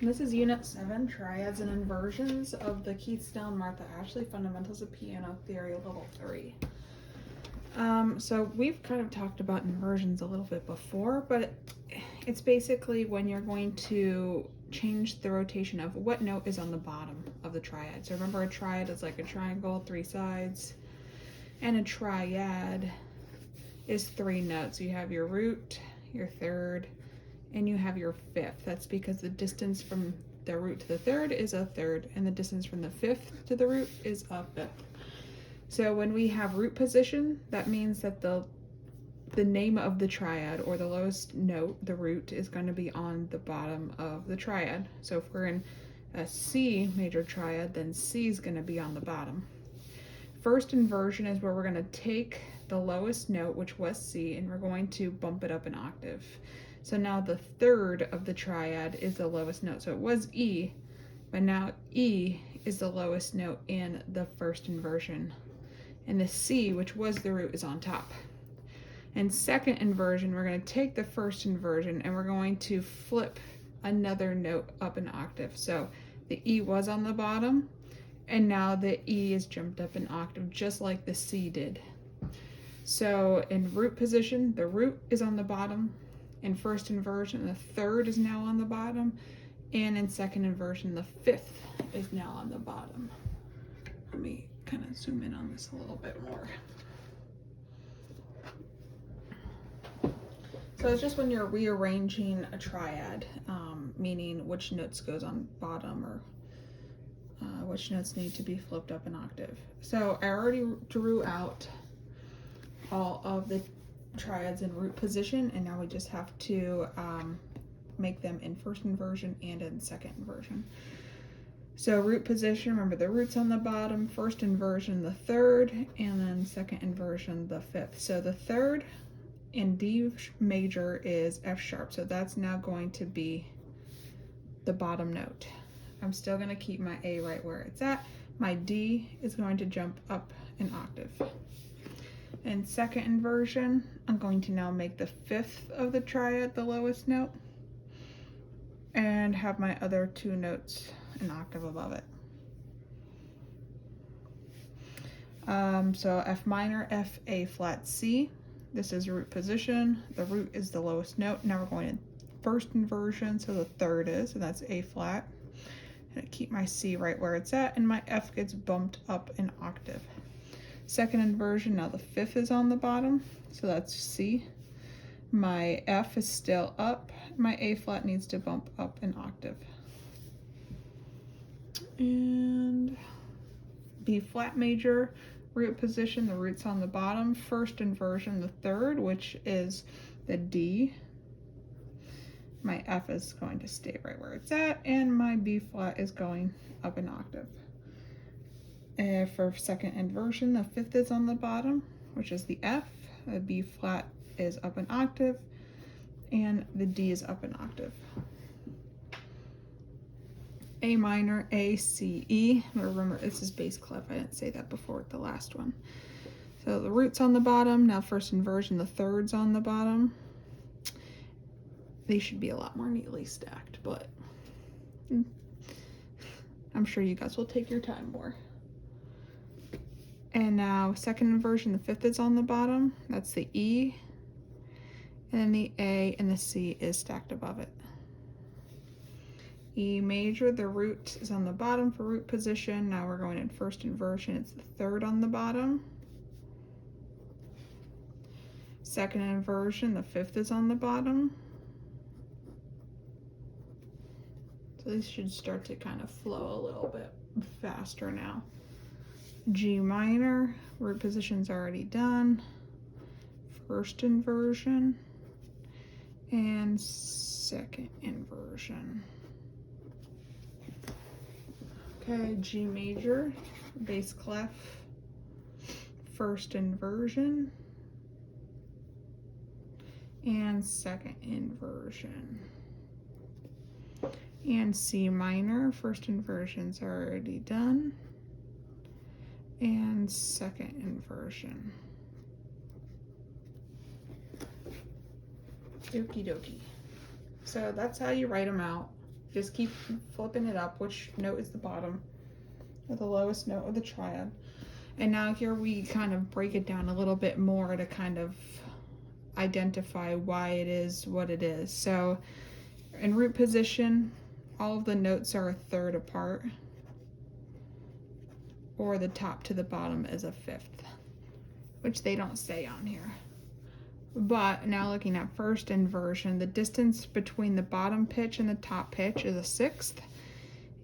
This is Unit 7, Triads and Inversions of the Keithstown Martha Ashley Fundamentals of Piano Theory, Level 3. So we've kind of talked about inversions a little bit before, but it's basically when you're going to change the rotation of what note is on the bottom of the triad. So remember, a triad is like a triangle, 3 sides, and a triad is 3 notes. You have your root, your third, and you have your fifth. That's because the distance from the root to the third is a third, and the distance from the fifth to the root is a fifth. So when we have root position, that means that the name of the triad, or the lowest note, the root, is going to be on the bottom of the triad. So if we're in a C major triad, then C is going to be on the bottom. First inversion is where we're going to take the lowest note, which was C, and we're going to bump it up an octave. So now the third of the triad is the lowest note. So it was E, but now E is the lowest note in the first inversion. And the C, which was the root, is on top. In second inversion, we're going to take the first inversion and we're going to flip another note up an octave. So the E was on the bottom, and now the E is jumped up an octave, just like the C did. So in root position, the root is on the bottom. In first inversion, the third is now on the bottom. And in second inversion, the fifth is now on the bottom. Let me kind of zoom in on this a little bit more. So it's just when you're rearranging a triad, meaning which notes goes on bottom, or which notes need to be flipped up an octave. So I already drew out all of the triads in root position, and now we just have to make them in first inversion and in second inversion. So root position, remember the root's on the bottom, first inversion the third, and then second inversion the fifth. So the third in D major is F sharp, so that's now going to be the bottom note. I'm still going to keep my A right where it's at. My D is going to jump up an octave. In second inversion, I'm going to now make the fifth of the triad the lowest note and have my other 2 notes an octave above it. So F minor, F, A flat, C. This is root position. The root is the lowest note. Now we're going in first inversion, so the third is, and that's A flat. And I keep my C right where it's at, and my F gets bumped up an octave. Second inversion, now the fifth is on the bottom, so that's C. My F is still up. My A flat needs to bump up an octave. And B flat major, root position, the root's on the bottom. First inversion, the third, which is the D. My F is going to stay right where it's at, and my B flat is going up an octave. And for second inversion, the fifth is on the bottom, which is the F. The B flat is up an octave, and the D is up an octave. A minor, A, C, E. Remember, this is bass clef. I didn't say that before with the last one. So the root's on the bottom. Now first inversion, the third's on the bottom. They should be a lot more neatly stacked, but I'm sure you guys will take your time more. And now second inversion, the fifth is on the bottom. That's the E. And then the A and the C is stacked above it. E major, the root is on the bottom for root position. Now we're going in first inversion. It's the third on the bottom. Second inversion, the fifth is on the bottom. So these should start to kind of flow a little bit faster now. G minor, root position's already done. First inversion and second inversion. Okay, G major, bass clef, first inversion and second inversion. And C minor, first inversion's already done, and second inversion. Okie dokie. So that's how you write them out. just keep flipping it up. Which note is the bottom or the lowest note of the triad? And now here we kind of break it down a little bit more to kind of identify why it is what it is. So in root position, all of the notes are a third apart, or the top to the bottom is a fifth, which they don't say on here. But now looking at first inversion, the distance between the bottom pitch and the top pitch is a sixth,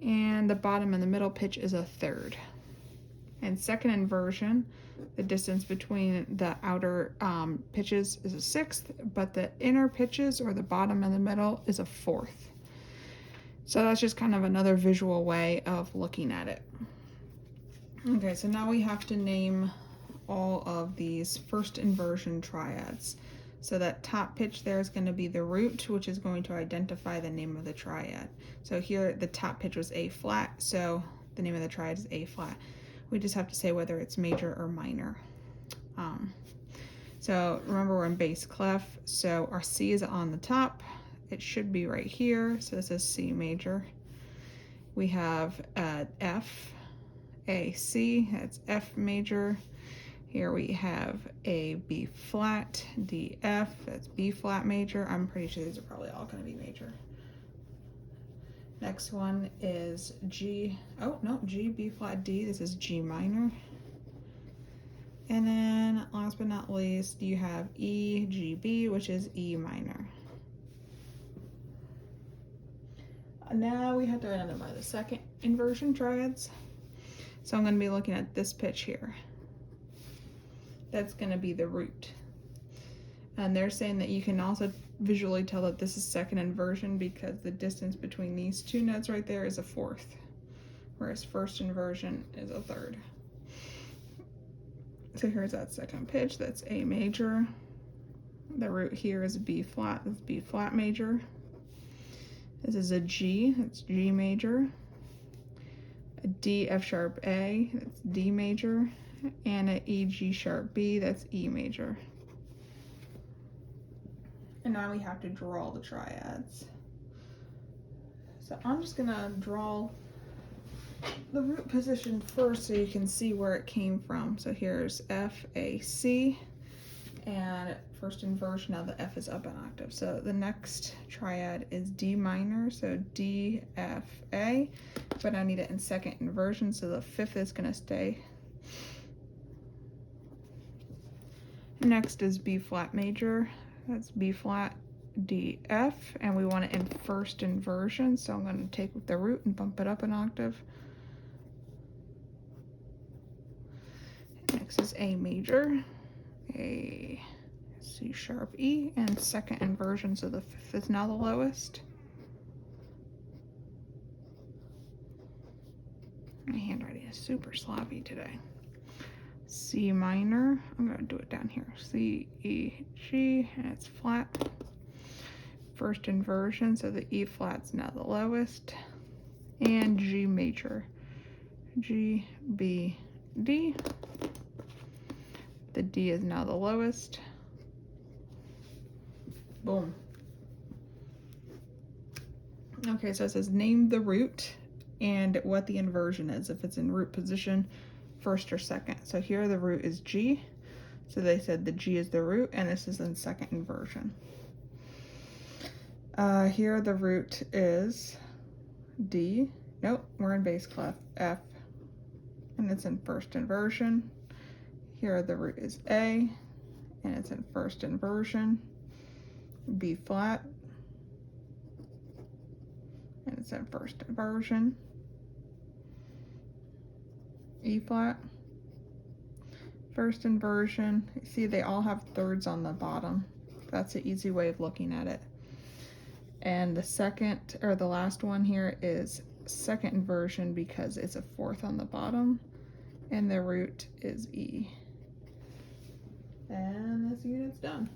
and the bottom and the middle pitch is a third. And second inversion, the distance between the outer pitches is a sixth, but the inner pitches, or the bottom and the middle, is a fourth. So that's just kind of another visual way of looking at it. Okay, so now we have to name all of these first inversion triads. So that top pitch there is going to be the root, which is going to identify the name of the triad. So here the top pitch was A flat, so the name of the triad is A flat. We just have to say whether it's major or minor. So remember, we're in bass clef, so our C is on the top. It should be right here, so this is C major. We have F, A, C, that's F major. Here we have A, B flat, D, F, that's B flat major. I'm pretty sure these are probably all going to be major. Next one is G, oh no, G, B flat, D, this is G minor. And then last but not least, you have E, G, B, which is E minor. Now we have to identify the second inversion triads. So I'm going to be looking at this pitch here. That's going to be the root. And they're saying that you can also visually tell that this is second inversion because the distance between these two notes right there is a fourth, whereas first inversion is a third. So here's that second pitch, that's A major. The root here is B flat, that's B flat major. This is a G, that's G major. A D, F sharp A, that's D major. And a E, G sharp B, that's E major. And now we have to draw the triads. So I'm just gonna draw the root position first so you can see where it came from. So here's F, A, C, and first inversion, now the F is up an octave. So the next triad is D minor, so D, F, A, but I need it in second inversion, so the fifth is gonna stay. Next is B flat major, that's B flat, D, F, and we want it in first inversion, so I'm going to take the root and bump it up an octave. Next is A major, A, C sharp, E, and second inversion, so the fifth is now the lowest. My handwriting is super sloppy today. C minor, I'm going to do it down here, C, E, G, and it's flat. First inversion, so the E flat's now the lowest. And G major, G, B, D. The D is now the lowest. Boom. Okay, so it says name the root and what the inversion is, if it's in root position, first or second. So here the root is G, so they said the G is the root, and this is in second inversion. Here the root is D, nope, we're in bass clef, F, and it's in first inversion. Here the root is A, and it's in first inversion. B flat, and it's in first inversion. E flat, first inversion. You see they all have thirds on the bottom. That's an easy way of looking at it. And the second, or the last one here, is second inversion because it's a fourth on the bottom, and the root is E. And this unit's done.